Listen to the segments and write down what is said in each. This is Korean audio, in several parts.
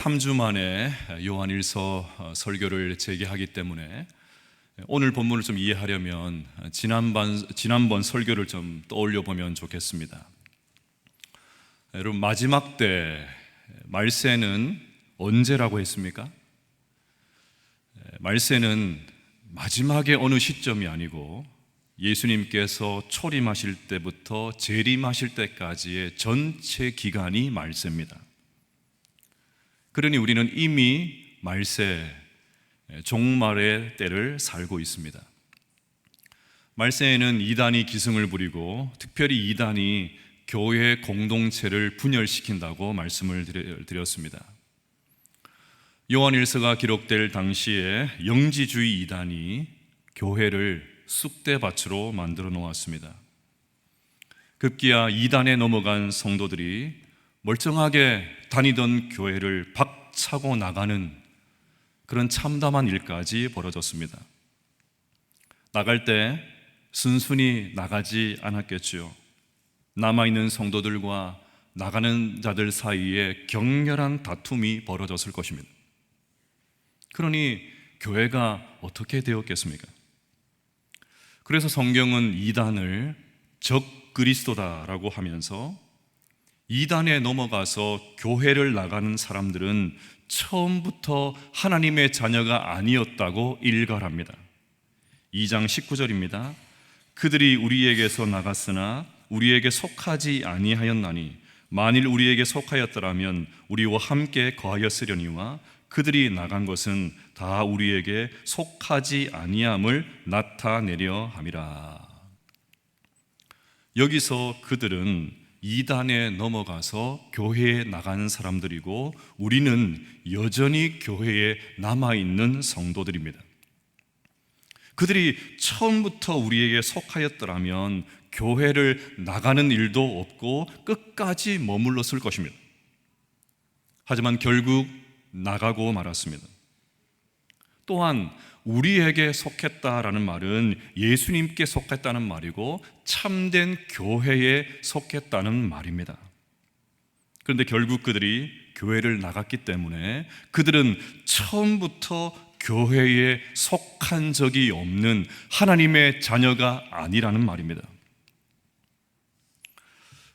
3주 만에 요한일서 설교를 재개하기 때문에 오늘 본문을 좀 이해하려면 지난번 설교를 좀 떠올려 보면 좋겠습니다. 여러분, 마지막 때 말세는 언제라고 했습니까? 말세는 마지막의 어느 시점이 아니고 예수님께서 초림하실 때부터 재림하실 때까지의 전체 기간이 말세입니다. 그러니 우리는 이미 말세, 종말의 때를 살고 있습니다. 말세에는 이단이 기승을 부리고 특별히 이단이 교회 공동체를 분열시킨다고 말씀을 드렸습니다. 요한일서가 기록될 당시에 영지주의 이단이 교회를 쑥대밭으로 만들어 놓았습니다. 급기야 이단에 넘어간 성도들이 멀쩡하게 다니던 교회를 박차고 나가는 그런 참담한 일까지 벌어졌습니다. 나갈 때 순순히 나가지 않았겠지요. 남아있는 성도들과 나가는 자들 사이에 격렬한 다툼이 벌어졌을 것입니다. 그러니 교회가 어떻게 되었겠습니까? 그래서 성경은 이단을 적그리스도다라고 하면서 이단에 넘어가서 교회를 나가는 사람들은 처음부터 하나님의 자녀가 아니었다고 일갈합니다. 2장 19절입니다. 그들이 우리에게서 나갔으나 우리에게 속하지 아니하였나니 만일 우리에게 속하였더라면 우리와 함께 거하였으려니와 그들이 나간 것은 다 우리에게 속하지 아니함을 나타내려 함이라. 여기서 그들은 이단에 넘어가서 교회에 나간 사람들이고 우리는 여전히 교회에 남아있는 성도들입니다. 그들이 처음부터 우리에게 속하였더라면 교회를 나가는 일도 없고 끝까지 머물렀을 것입니다. 하지만 결국 나가고 말았습니다. 또한 우리에게 속했다라는 말은 예수님께 속했다는 말이고 참된 교회에 속했다는 말입니다. 그런데 결국 그들이 교회를 나갔기 때문에 그들은 처음부터 교회에 속한 적이 없는 하나님의 자녀가 아니라는 말입니다.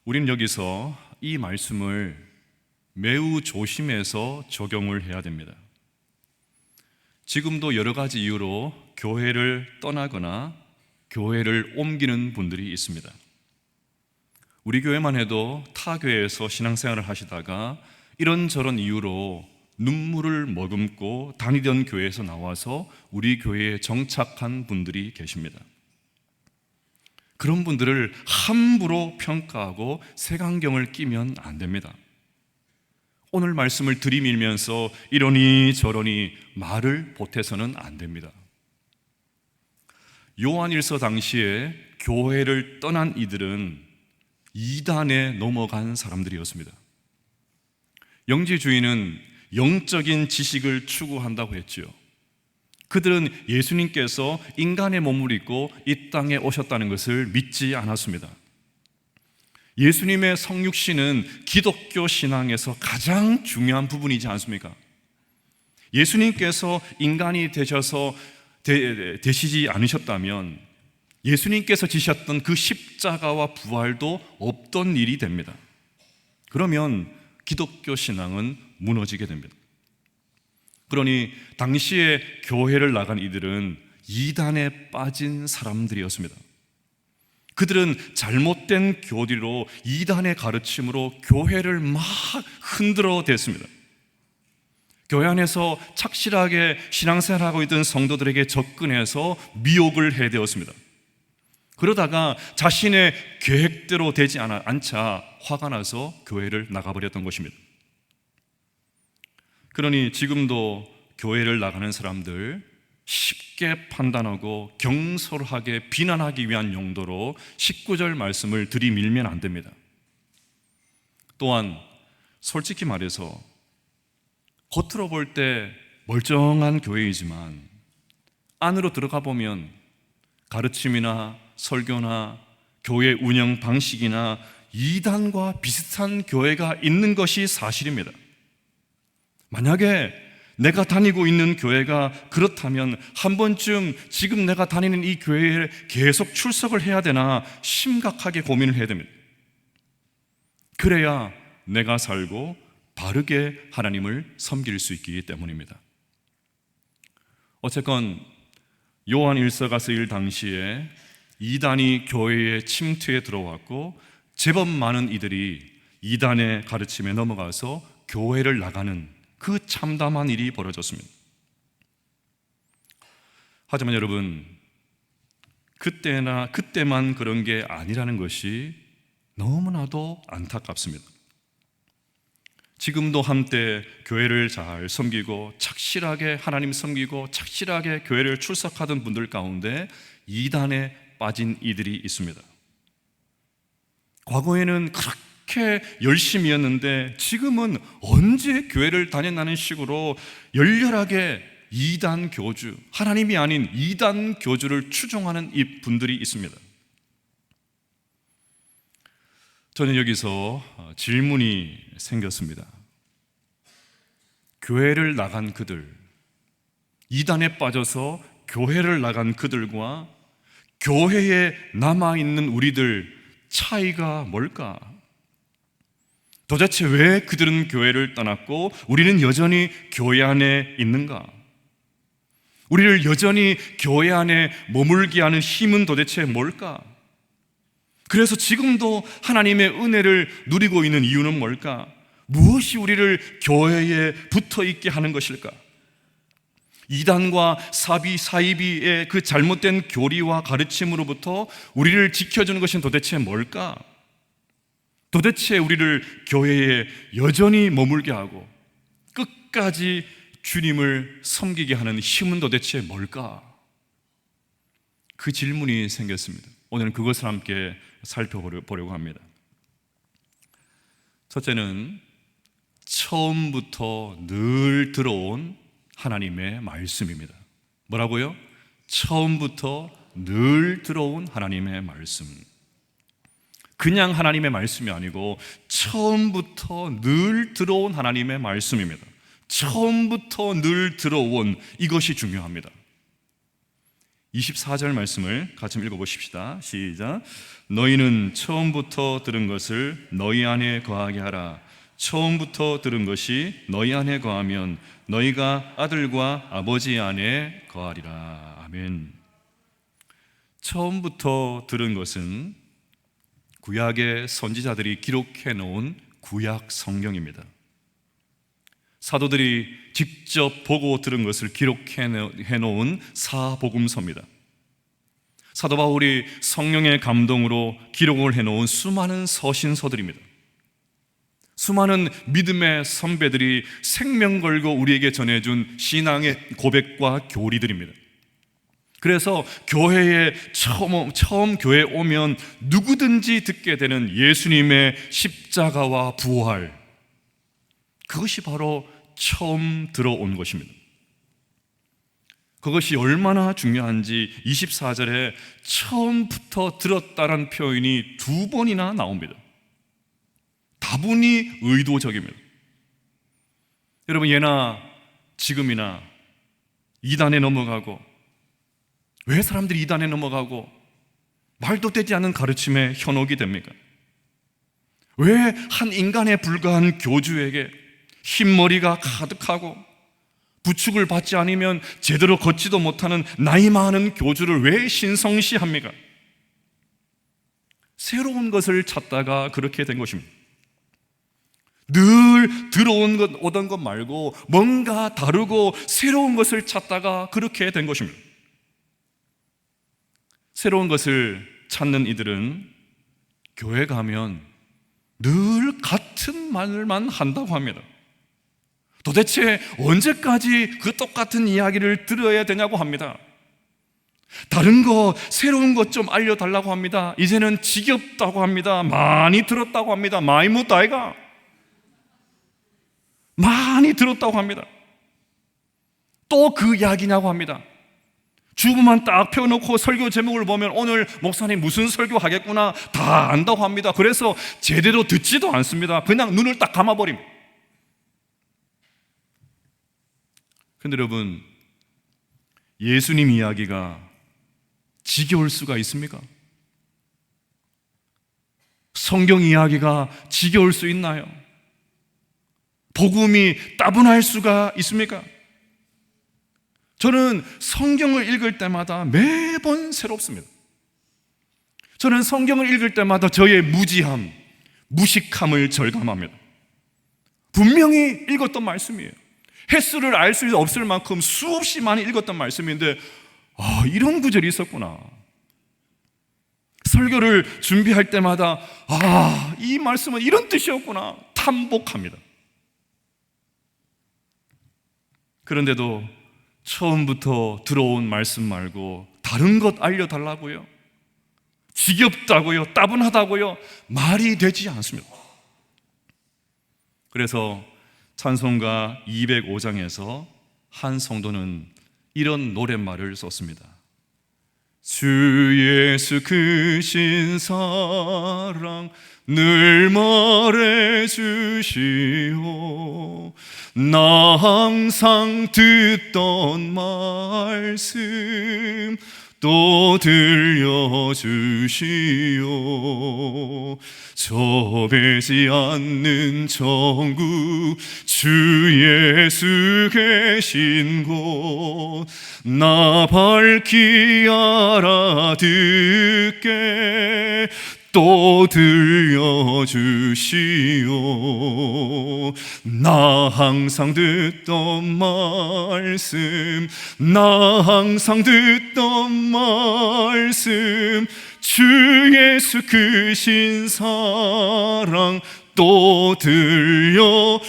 우리는 여기서 이 말씀을 매우 조심해서 적용을 해야 됩니다. 지금도 여러 가지 이유로 교회를 떠나거나 교회를 옮기는 분들이 있습니다. 우리 교회만 해도 타 교회에서 신앙생활을 하시다가 이런저런 이유로 눈물을 머금고 다니던 교회에서 나와서 우리 교회에 정착한 분들이 계십니다. 그런 분들을 함부로 평가하고 색안경을 끼면 안 됩니다. 오늘 말씀을 들이밀면서 이러니 저러니 말을 보태서는 안 됩니다. 요한일서 당시에 교회를 떠난 이들은 이단에 넘어간 사람들이었습니다. 영지주의는 영적인 지식을 추구한다고 했지요. 그들은 예수님께서 인간의 몸을 입고 이 땅에 오셨다는 것을 믿지 않았습니다. 예수님의 성육신은 기독교 신앙에서 가장 중요한 부분이지 않습니까? 예수님께서 인간이 되시지 않으셨다면 예수님께서 지셨던 그 십자가와 부활도 없던 일이 됩니다. 그러면 기독교 신앙은 무너지게 됩니다. 그러니 당시에 교회를 나간 이들은 이단에 빠진 사람들이었습니다. 그들은 잘못된 교리로 이단의 가르침으로 교회를 막 흔들어 댔습니다. 교회 안에서 착실하게 신앙생활하고 있던 성도들에게 접근해서 미혹을 해대었습니다. 그러다가 자신의 계획대로 되지 않자 화가 나서 교회를 나가버렸던 것입니다. 그러니 지금도 교회를 나가는 사람들 쉽게 판단하고 경솔하게 비난하기 위한 용도로 19절 말씀을 들이밀면 안 됩니다. 또한 솔직히 말해서 겉으로 볼 때 멀쩡한 교회이지만 안으로 들어가 보면 가르침이나 설교나 교회 운영 방식이나 이단과 비슷한 교회가 있는 것이 사실입니다. 만약에 내가 다니고 있는 교회가 그렇다면 한 번쯤 지금 내가 다니는 이 교회에 계속 출석을 해야 되나 심각하게 고민을 해야 됩니다. 그래야 내가 살고 바르게 하나님을 섬길 수 있기 때문입니다. 어쨌건 요한 1서 가서 일 당시에 이단이 교회에 침투해 들어왔고 제법 많은 이들이 이단의 가르침에 넘어가서 교회를 나가는 그 참담한 일이 벌어졌습니다. 하지만 여러분, 그때만 그런 게 아니라는 것이 너무나도 안타깝습니다. 지금도 한때 교회를 잘 섬기고 착실하게 하나님 섬기고 착실하게 교회를 출석하던 분들 가운데 이단에 빠진 이들이 있습니다. 과거에는 그렇게 열심히였는데 지금은 언제 교회를 다녔다는 식으로 열렬하게 이단 교주, 하나님이 아닌 이단 교주를 추종하는 이 분들이 있습니다. 저는 여기서 질문이 생겼습니다. 교회를 나간 그들, 이단에 빠져서 교회를 나간 그들과 교회에 남아있는 우리들 차이가 뭘까? 도대체 왜 그들은 교회를 떠났고 우리는 여전히 교회 안에 있는가? 우리를 여전히 교회 안에 머물게 하는 힘은 도대체 뭘까? 그래서 지금도 하나님의 은혜를 누리고 있는 이유는 뭘까? 무엇이 우리를 교회에 붙어 있게 하는 것일까? 이단과 사이비의 그 잘못된 교리와 가르침으로부터 우리를 지켜주는 것은 도대체 뭘까? 도대체 우리를 교회에 여전히 머물게 하고 끝까지 주님을 섬기게 하는 힘은 도대체 뭘까? 그 질문이 생겼습니다. 오늘은 그것을 함께 살펴보려고 합니다. 첫째는 처음부터 늘 들어온 하나님의 말씀입니다. 뭐라고요? 처음부터 늘 들어온 하나님의 말씀. 그냥 하나님의 말씀이 아니고 처음부터 늘 들어온 하나님의 말씀입니다. 처음부터 늘 들어온 이것이 중요합니다. 24절 말씀을 같이 읽어보십시다. 시작. 너희는 처음부터 들은 것을 너희 안에 거하게 하라. 처음부터 들은 것이 너희 안에 거하면 너희가 아들과 아버지 안에 거하리라. 아멘. 처음부터 들은 것은 구약의 선지자들이 기록해 놓은 구약 성경입니다. 사도들이 직접 보고 들은 것을 기록해 놓은 사복음서입니다. 사도 바울이 성령의 감동으로 기록을 해놓은 수많은 서신서들입니다. 수많은 믿음의 선배들이 생명 걸고 우리에게 전해준 신앙의 고백과 교리들입니다. 그래서 교회에 처음 교회에 오면 누구든지 듣게 되는 예수님의 십자가와 부활, 그것이 바로 처음 들어온 것입니다. 그것이 얼마나 중요한지 24절에 처음부터 들었다는 표현이 2번이나 나옵니다. 다분히 의도적입니다. 여러분, 예나 지금이나 이단에 넘어가고, 왜 사람들이 이단에 넘어가고 말도 되지 않는 가르침에 현혹이 됩니까? 왜 한 인간에 불과한 교주에게 흰머리가 가득하고 부축을 받지 않으면 제대로 걷지도 못하는 나이 많은 교주를 왜 신성시합니까? 새로운 것을 찾다가 그렇게 된 것입니다. 늘 들어온 것, 오던 것 말고 뭔가 다르고 새로운 것을 찾다가 그렇게 된 것입니다. 새로운 것을 찾는 이들은 교회 가면 늘 같은 말만 한다고 합니다. 도대체 언제까지 그 똑같은 이야기를 들어야 되냐고 합니다. 다른 거, 새로운 것 좀 알려달라고 합니다. 이제는 지겹다고 합니다. 많이 들었다고 합니다. 많이 묻다 아이가? 많이 들었다고 합니다. 또 그 이야기냐고 합니다. 주부만 딱 펴놓고 설교 제목을 보면 오늘 목사님 무슨 설교 하겠구나 다 안다고 합니다. 그래서 제대로 듣지도 않습니다. 그냥 눈을 딱 감아버립니다. 근데 여러분, 예수님 이야기가 지겨울 수가 있습니까? 성경 이야기가 지겨울 수 있나요? 복음이 따분할 수가 있습니까? 저는 성경을 읽을 때마다 매번 새롭습니다. 저는 성경을 읽을 때마다 저의 무지함, 무식함을 절감합니다. 분명히 읽었던 말씀이에요. 횟수를 알 수 없을 만큼 수없이 많이 읽었던 말씀인데, 이런 구절이 있었구나. 설교를 준비할 때마다 이 말씀은 이런 뜻이었구나 탐복합니다. 그런데도 처음부터 들어온 말씀 말고 다른 것 알려달라고요? 지겹다고요? 따분하다고요? 말이 되지 않습니다. 그래서 찬송가 205장에서 한 성도는 이런 노랫말을 썼습니다. 주 예수 크신 사랑 늘 말해주시오. 나 항상 듣던 말씀 또 들려주시오. 좁지 않는 천국 주 예수 계신 곳 나 밝히 알아듣게 또 들려주시오. 나 항상 듣던 말씀 나 항상 듣던 말씀 주 예수 크신 사랑 또 들려주시오.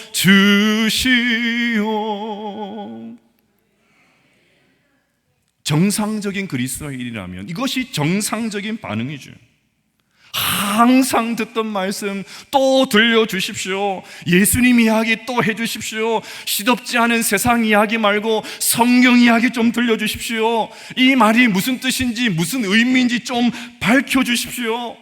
정상적인 그리스도인이라면 이것이 정상적인 반응이죠. 항상 듣던 말씀 또 들려주십시오. 예수님 이야기 또 해주십시오. 시덥지 않은 세상 이야기 말고 성경 이야기 좀 들려주십시오. 이 말이 무슨 뜻인지 무슨 의미인지 좀 밝혀주십시오.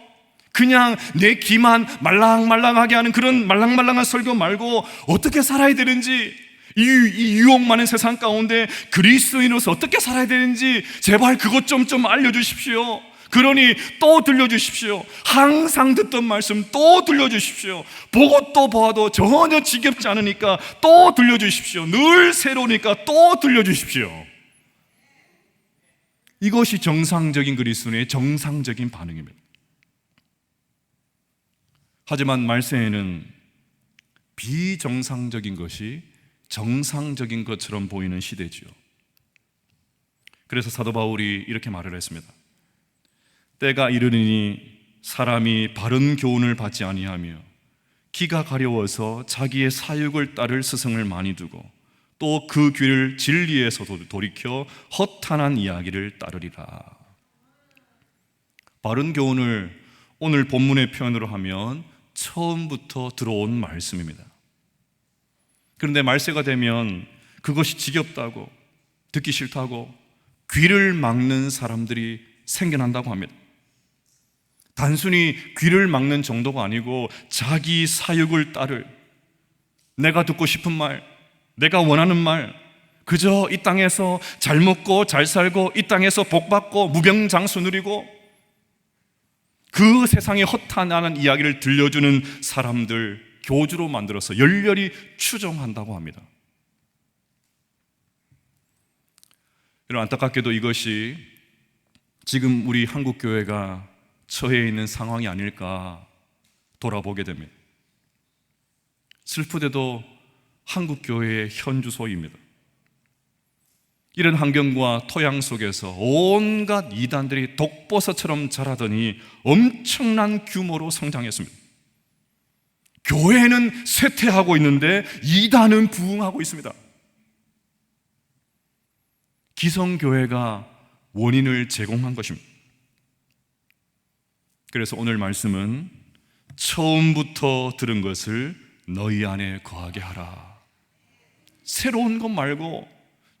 그냥 내 귀만 말랑말랑하게 하는 그런 말랑말랑한 설교 말고 어떻게 살아야 되는지, 이 유혹 많은 세상 가운데 그리스도인으로서 어떻게 살아야 되는지 제발 그것 좀 알려주십시오. 그러니 또 들려주십시오. 항상 듣던 말씀 또 들려주십시오. 보고 또 봐도 전혀 지겹지 않으니까 또 들려주십시오. 늘 새로우니까 또 들려주십시오. 이것이 정상적인 그리스도인의 정상적인 반응입니다. 하지만 말세에는 비정상적인 것이 정상적인 것처럼 보이는 시대지요. 그래서 사도 바울이 이렇게 말을 했습니다. 때가 이르니 사람이 바른 교훈을 받지 아니하며 기가 가려워서 자기의 사육을 따를 스승을 많이 두고 또 그 귀를 진리에서도 돌이켜 허탄한 이야기를 따르리라. 바른 교훈을 오늘 본문의 표현으로 하면 처음부터 들어온 말씀입니다. 그런데 말세가 되면 그것이 지겹다고, 듣기 싫다고 귀를 막는 사람들이 생겨난다고 합니다. 단순히 귀를 막는 정도가 아니고 자기 사육을 따를, 내가 듣고 싶은 말, 내가 원하는 말, 그저 이 땅에서 잘 먹고 잘 살고 이 땅에서 복받고 무병장수 누리고 그 세상의 허탄한 이야기를 들려주는 사람들 교주로 만들어서 열렬히 추종한다고 합니다. 여러분, 안타깝게도 이것이 지금 우리 한국교회가 처해 있는 상황이 아닐까 돌아보게 됩니다. 슬프게도 한국교회의 현주소입니다. 이런 환경과 토양 속에서 온갖 이단들이 독버섯처럼 자라더니 엄청난 규모로 성장했습니다. 교회는 쇠퇴하고 있는데 이단은 부흥하고 있습니다. 기성교회가 원인을 제공한 것입니다. 그래서 오늘 말씀은 처음부터 들은 것을 너희 안에 거하게 하라. 새로운 것 말고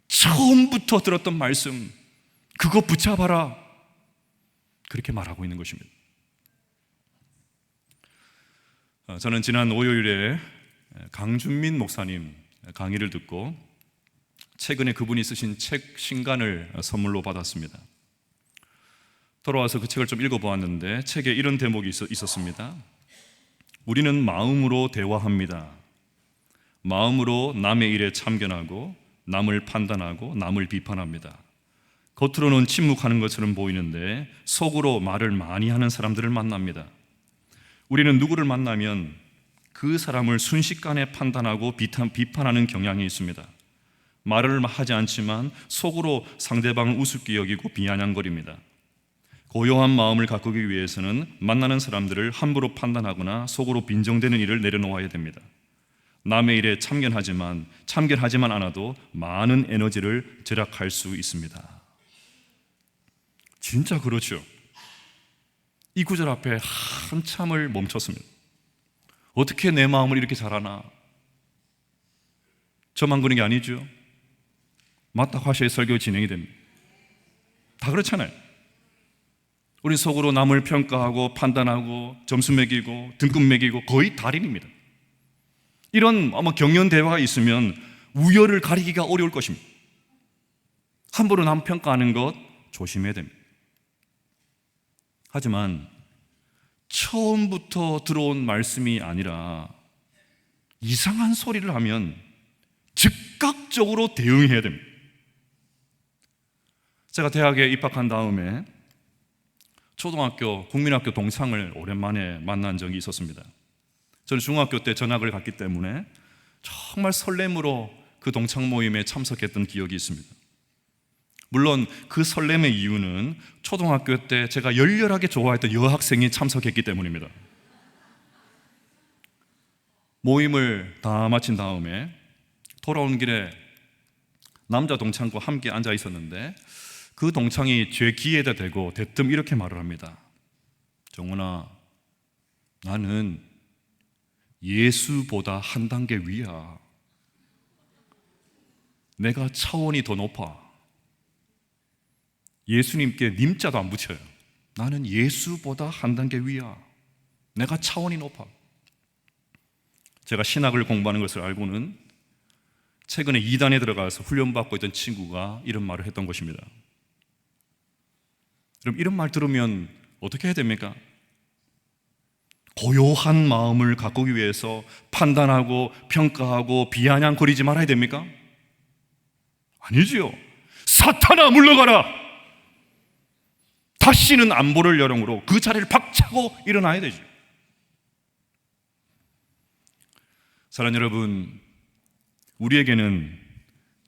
처음부터 들었던 말씀, 그거 붙잡아라. 그렇게 말하고 있는 것입니다. 저는 지난 월요일에 강준민 목사님 강의를 듣고 최근에 그분이 쓰신 책 신간을 선물로 받았습니다. 돌아와서 그 책을 좀 읽어보았는데 책에 이런 대목이 있었습니다. 우리는 마음으로 대화합니다. 마음으로 남의 일에 참견하고 남을 판단하고 남을 비판합니다. 겉으로는 침묵하는 것처럼 보이는데 속으로 말을 많이 하는 사람들을 만납니다. 우리는 누구를 만나면 그 사람을 순식간에 판단하고 비판하는 경향이 있습니다. 말을 하지 않지만 속으로 상대방을 우습게 여기고 비아냥거립니다. 고요한 마음을 가꾸기 위해서는 만나는 사람들을 함부로 판단하거나 속으로 빈정대는 일을 내려놓아야 됩니다. 남의 일에 참견하지만 않아도 많은 에너지를 절약할 수 있습니다. 진짜 그렇죠. 이 구절 앞에 한참을 멈췄습니다. 어떻게 내 마음을 이렇게 잘하나? 저만 그런 게 아니죠. 맞다고 하셔야 설교 진행이 됩니다. 다 그렇잖아요. 우리 속으로 남을 평가하고 판단하고 점수 매기고 등급 매기고 거의 달인입니다. 이런 경연 대화가 있으면 우열을 가리기가 어려울 것입니다. 함부로 남 평가하는 것 조심해야 됩니다. 하지만 처음부터 들어온 말씀이 아니라 이상한 소리를 하면 즉각적으로 대응해야 됩니다. 제가 대학에 입학한 다음에 초등학교, 국민학교 동창을 오랜만에 만난 적이 있었습니다. 저는 중학교 때 전학을 갔기 때문에 정말 설렘으로 그 동창 모임에 참석했던 기억이 있습니다. 물론 그 설렘의 이유는 초등학교 때 제가 열렬하게 좋아했던 여학생이 참석했기 때문입니다. 모임을 다 마친 다음에 돌아온 길에 남자 동창과 함께 앉아 있었는데 그 동창이 제 귀에다 대고 대뜸 이렇게 말을 합니다. 정훈아, 나는 예수보다 한 단계 위야. 내가 차원이 더 높아. 예수님께 님자도 안 붙여요. 나는 예수보다 한 단계 위야. 내가 차원이 높아. 제가 신학을 공부하는 것을 알고는 최근에 이단에 들어가서 훈련받고 있던 친구가 이런 말을 했던 것입니다. 그럼 이런 말 들으면 어떻게 해야 됩니까? 고요한 마음을 가꾸기 위해서 판단하고 평가하고 비아냥거리지 말아야 됩니까? 아니지요. 사탄아 물러가라. 다시는 안 보를 여령으로 그 자리를 박차고 일어나야 되죠. 사랑하는 여러분, 우리에게는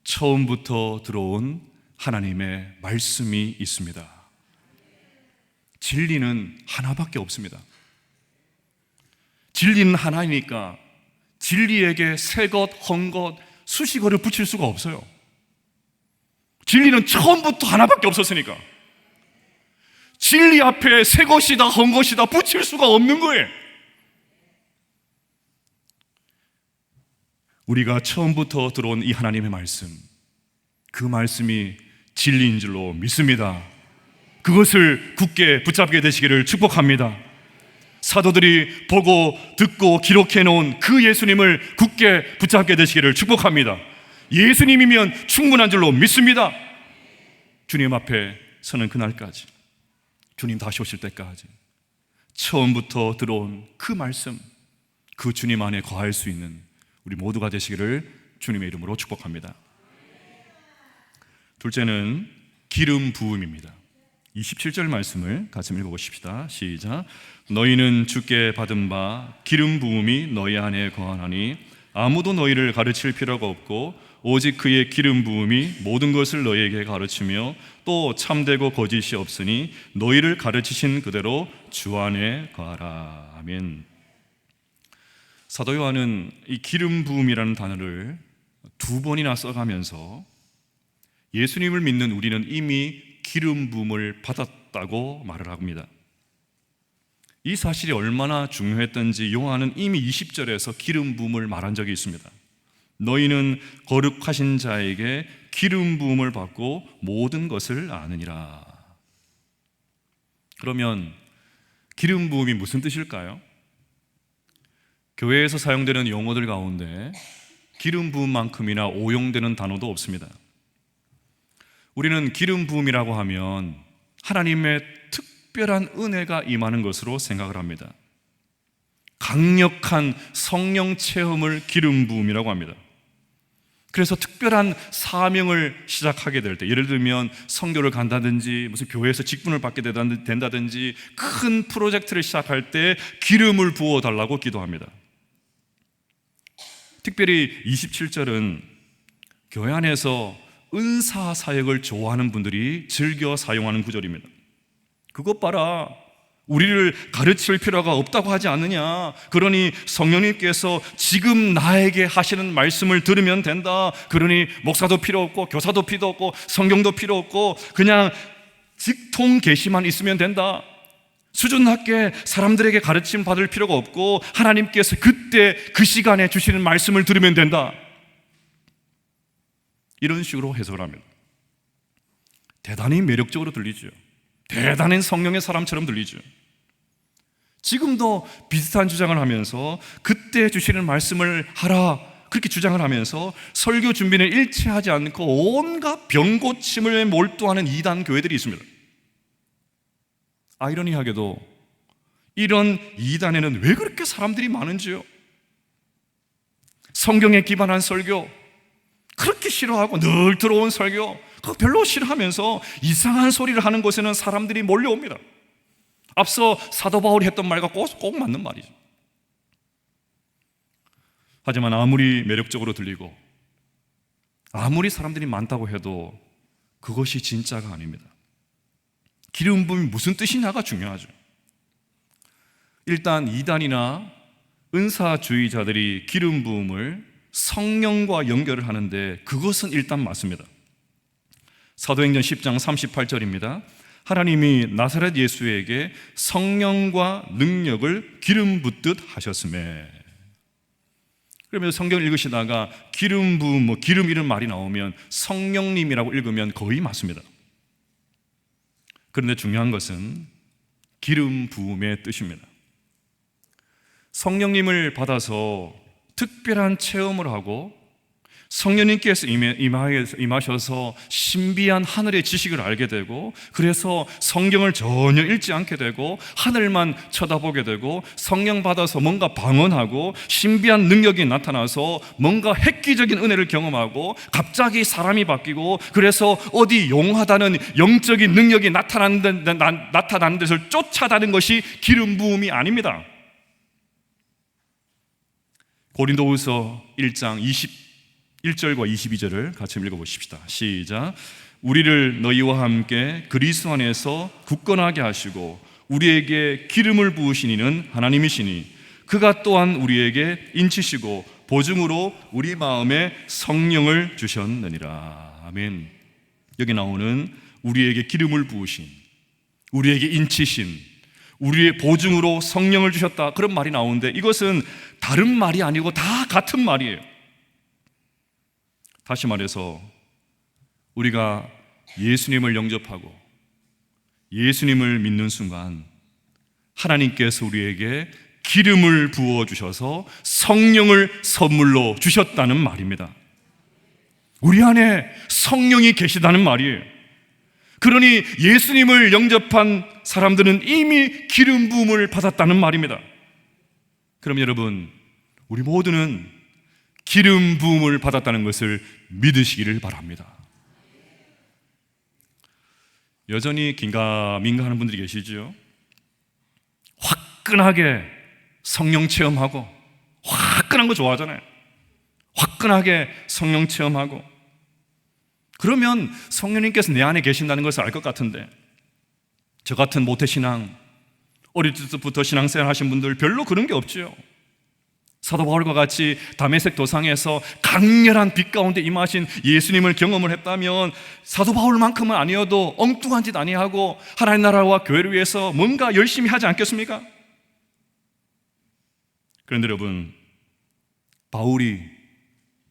처음부터 들어온 하나님의 말씀이 있습니다. 진리는 하나밖에 없습니다. 진리는 하나이니까 진리에게 새 것, 헛 것, 수식어를 붙일 수가 없어요. 진리는 처음부터 하나밖에 없었으니까 진리 앞에 새 것이다, 헛 것이다 붙일 수가 없는 거예요. 우리가 처음부터 들어온 이 하나님의 말씀, 그 말씀이 진리인 줄로 믿습니다. 그것을 굳게 붙잡게 되시기를 축복합니다. 사도들이 보고 듣고 기록해 놓은 그 예수님을 굳게 붙잡게 되시기를 축복합니다. 예수님이면 충분한 줄로 믿습니다. 주님 앞에 서는 그날까지, 주님 다시 오실 때까지 처음부터 들어온 그 말씀, 그 주님 안에 거할 수 있는 우리 모두가 되시기를 주님의 이름으로 축복합니다. 둘째는 기름 부음입니다. 27절 말씀을 같이 읽어보십시다. 시작. 너희는 주께 받은 바 기름 부음이 너희 안에 거하나니 아무도 너희를 가르칠 필요가 없고 오직 그의 기름 부음이 모든 것을 너희에게 가르치며 또 참되고 거짓이 없으니 너희를 가르치신 그대로 주 안에 거하라. 아멘. 사도 요한은 이 기름 부음이라는 단어를 2번이나 써가면서 예수님을 믿는 우리는 이미 기름 부음을 받았다고 말을 합니다. 이 사실이 얼마나 중요했던지 요한은 이미 20절에서 기름 부음을 말한 적이 있습니다. 너희는 거룩하신 자에게 기름 부음을 받고 모든 것을 아느니라. 그러면 기름 부음이 무슨 뜻일까요? 교회에서 사용되는 용어들 가운데 기름 부음만큼이나 오용되는 단어도 없습니다. 우리는 기름 부음이라고 하면 하나님의 특별한 은혜가 임하는 것으로 생각을 합니다. 강력한 성령 체험을 기름 부음이라고 합니다. 그래서 특별한 사명을 시작하게 될 때, 예를 들면 선교를 간다든지 무슨 교회에서 직분을 받게 된다든지 큰 프로젝트를 시작할 때 기름을 부어달라고 기도합니다. 특별히 27절은 교회 안에서 은사 사역을 좋아하는 분들이 즐겨 사용하는 구절입니다. 그것 봐라, 우리를 가르칠 필요가 없다고 하지 않느냐, 그러니 성령님께서 지금 나에게 하시는 말씀을 들으면 된다. 그러니 목사도 필요 없고 교사도 필요 없고 성경도 필요 없고 그냥 직통 계시만 있으면 된다. 수준 낮게 사람들에게 가르침 받을 필요가 없고 하나님께서 그때 그 시간에 주시는 말씀을 들으면 된다. 이런 식으로 해석을 합니다. 대단히 매력적으로 들리죠. 대단한 성령의 사람처럼 들리죠. 지금도 비슷한 주장을 하면서 그때 주시는 말씀을 하라 그렇게 주장을 하면서 설교 준비는 일치하지 않고 온갖 병고침을 몰두하는 이단 교회들이 있습니다. 아이러니하게도 이런 이단에는 왜 그렇게 사람들이 많은지요? 성경에 기반한 설교 그렇게 싫어하고 늘 들어온 설교 그거 별로 싫어하면서 이상한 소리를 하는 곳에는 사람들이 몰려옵니다. 앞서 사도 바울이 했던 말과 꼭 맞는 말이죠. 하지만 아무리 매력적으로 들리고 아무리 사람들이 많다고 해도 그것이 진짜가 아닙니다. 기름 부음이 무슨 뜻이냐가 중요하죠. 일단 이단이나 은사주의자들이 기름 부음을 성령과 연결을 하는데 그것은 일단 맞습니다. 사도행전 10장 38절입니다. 하나님이 나사렛 예수에게 성령과 능력을 기름 붓듯 하셨음에. 그러면 성경을 읽으시다가 기름 부음, 기름 이런 말이 나오면 성령님이라고 읽으면 거의 맞습니다. 그런데 중요한 것은 기름 부음의 뜻입니다. 성령님을 받아서 특별한 체험을 하고 성령님께서 임하셔서 신비한 하늘의 지식을 알게 되고 그래서 성경을 전혀 읽지 않게 되고 하늘만 쳐다보게 되고 성령 받아서 뭔가 방언하고 신비한 능력이 나타나서 뭔가 획기적인 은혜를 경험하고 갑자기 사람이 바뀌고 그래서 어디 용하다는 영적인 능력이 나타나는 데서 쫓아다는 것이 기름 부음이 아닙니다. 고린도후서 1장 21절과 22절을 같이 읽어보십시다. 시작. 우리를 너희와 함께 그리스도 안에서 굳건하게 하시고 우리에게 기름을 부으신 이는 하나님이시니 그가 또한 우리에게 인치시고 보증으로 우리 마음에 성령을 주셨느니라. 아멘. 여기 나오는 우리에게 기름을 부으신, 우리에게 인치신, 우리의 보증으로 성령을 주셨다 그런 말이 나오는데 이것은 다른 말이 아니고 다 같은 말이에요. 다시 말해서 우리가 예수님을 영접하고 예수님을 믿는 순간 하나님께서 우리에게 기름을 부어주셔서 성령을 선물로 주셨다는 말입니다. 우리 안에 성령이 계시다는 말이에요. 그러니 예수님을 영접한 사람들은 이미 기름 부음을 받았다는 말입니다. 그럼 여러분, 우리 모두는 기름 부음을 받았다는 것을 믿으시기를 바랍니다. 여전히 긴가민가 하는 분들이 계시죠? 화끈하게 성령 체험하고 화끈한 거 좋아하잖아요. 화끈하게 성령 체험하고 그러면 성령님께서 내 안에 계신다는 것을 알 것 같은데 저 같은 모태신앙, 어릴 때부터 신앙생활 하신 분들 별로 그런 게 없죠. 사도 바울과 같이 다메섹 도상에서 강렬한 빛 가운데 임하신 예수님을 경험을 했다면 사도 바울만큼은 아니어도 엉뚱한 짓 아니하고 하나님 나라와 교회를 위해서 뭔가 열심히 하지 않겠습니까? 그런데 여러분, 바울이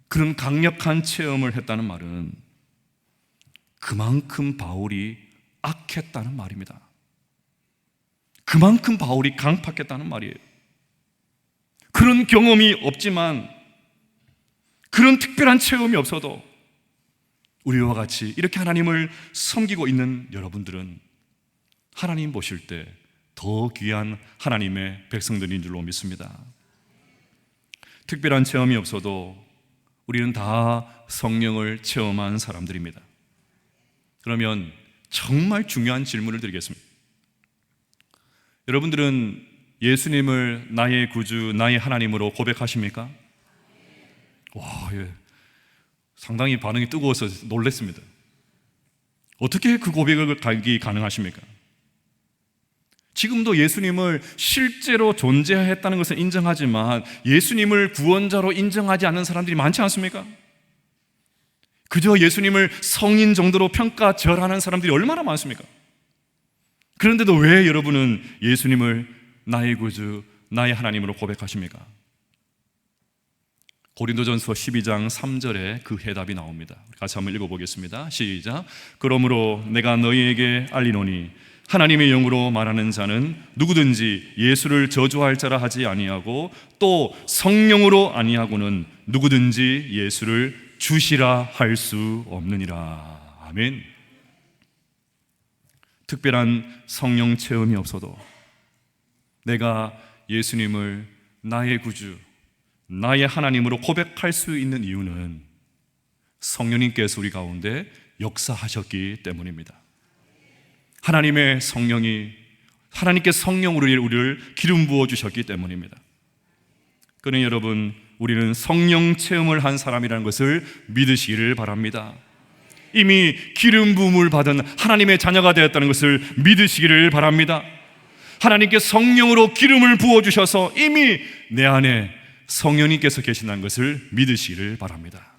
그런 강력한 체험을 했다는 말은 그만큼 바울이 악했다는 말입니다. 그만큼 바울이 강팍했다는 말이에요. 그런 경험이 없지만, 그런 특별한 체험이 없어도 우리와 같이 이렇게 하나님을 섬기고 있는 여러분들은 하나님 보실 때 더 귀한 하나님의 백성들인 줄로 믿습니다. 특별한 체험이 없어도 우리는 다 성령을 체험한 사람들입니다. 그러면 정말 중요한 질문을 드리겠습니다. 여러분들은 예수님을 나의 구주, 나의 하나님으로 고백하십니까? 와, 예. 상당히 반응이 뜨거워서 놀랐습니다. 어떻게 그 고백을 가능하십니까? 지금도 예수님을 실제로 존재했다는 것을 인정하지만 예수님을 구원자로 인정하지 않는 사람들이 많지 않습니까? 그저 예수님을 성인 정도로 평가절하는 사람들이 얼마나 많습니까? 그런데도 왜 여러분은 예수님을 나의 구주, 나의 하나님으로 고백하십니까? 고린도전서 12장 3절에 그 해답이 나옵니다. 같이 한번 읽어보겠습니다. 시작. 그러므로 내가 너희에게 알리노니 하나님의 영으로 말하는 자는 누구든지 예수를 저주할 자라 하지 아니하고 또 성령으로 아니하고는 누구든지 예수를 주시라 할 수 없느니라. 아멘. 특별한 성령 체험이 없어도 내가 예수님을 나의 구주, 나의 하나님으로 고백할 수 있는 이유는 성령님께서 우리 가운데 역사하셨기 때문입니다. 하나님의 성령이, 하나님께 성령으로 우리를 기름 부어 주셨기 때문입니다. 그러니 여러분, 우리는 성령 체험을 한 사람이라는 것을 믿으시기를 바랍니다. 이미 기름 부음을 받은 하나님의 자녀가 되었다는 것을 믿으시기를 바랍니다. 하나님께 성령으로 기름을 부어 주셔서 이미 내 안에 성령님께서 계신다는 것을 믿으시기를 바랍니다.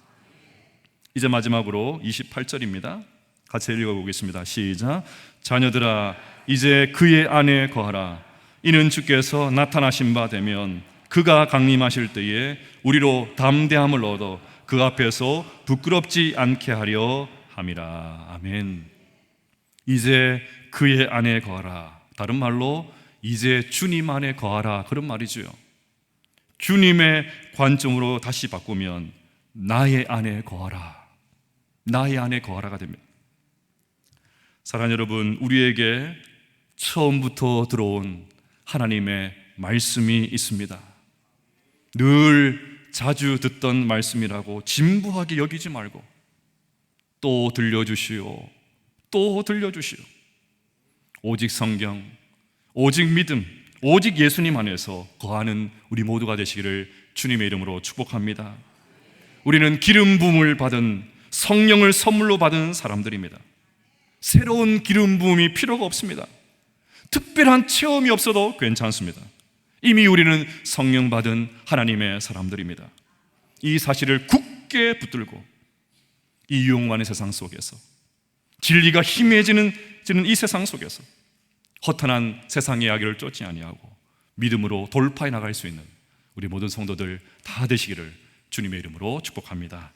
이제 마지막으로 28절입니다. 같이 읽어보겠습니다. 시작. 자녀들아 이제 그의 안에 거하라. 이는 주께서 나타나신 바 되면 그가 강림하실 때에 우리로 담대함을 얻어 그 앞에서 부끄럽지 않게 하려 함이라. 아멘. 이제 그의 안에 거하라. 다른 말로 이제 주님 안에 거하라, 그런 말이죠. 주님의 관점으로 다시 바꾸면 나의 안에 거하라, 나의 안에 거하라가 됩니다. 사랑하는 여러분, 우리에게 처음부터 들어온 하나님의 말씀이 있습니다. 늘 자주 듣던 말씀이라고 진부하게 여기지 말고 또 들려주시오, 또 들려주시오. 오직 성경, 오직 믿음, 오직 예수님 안에서 거하는 우리 모두가 되시기를 주님의 이름으로 축복합니다. 우리는 기름 부음을 받은, 성령을 선물로 받은 사람들입니다. 새로운 기름 부음이 필요가 없습니다. 특별한 체험이 없어도 괜찮습니다. 이미 우리는 성령 받은 하나님의 사람들입니다. 이 사실을 굳게 붙들고 이 유혹만의 세상 속에서, 진리가 희미해지는 이 세상 속에서 허탄한 세상의 이야기를 쫓지 아니하고 믿음으로 돌파해 나갈 수 있는 우리 모든 성도들 다 되시기를 주님의 이름으로 축복합니다.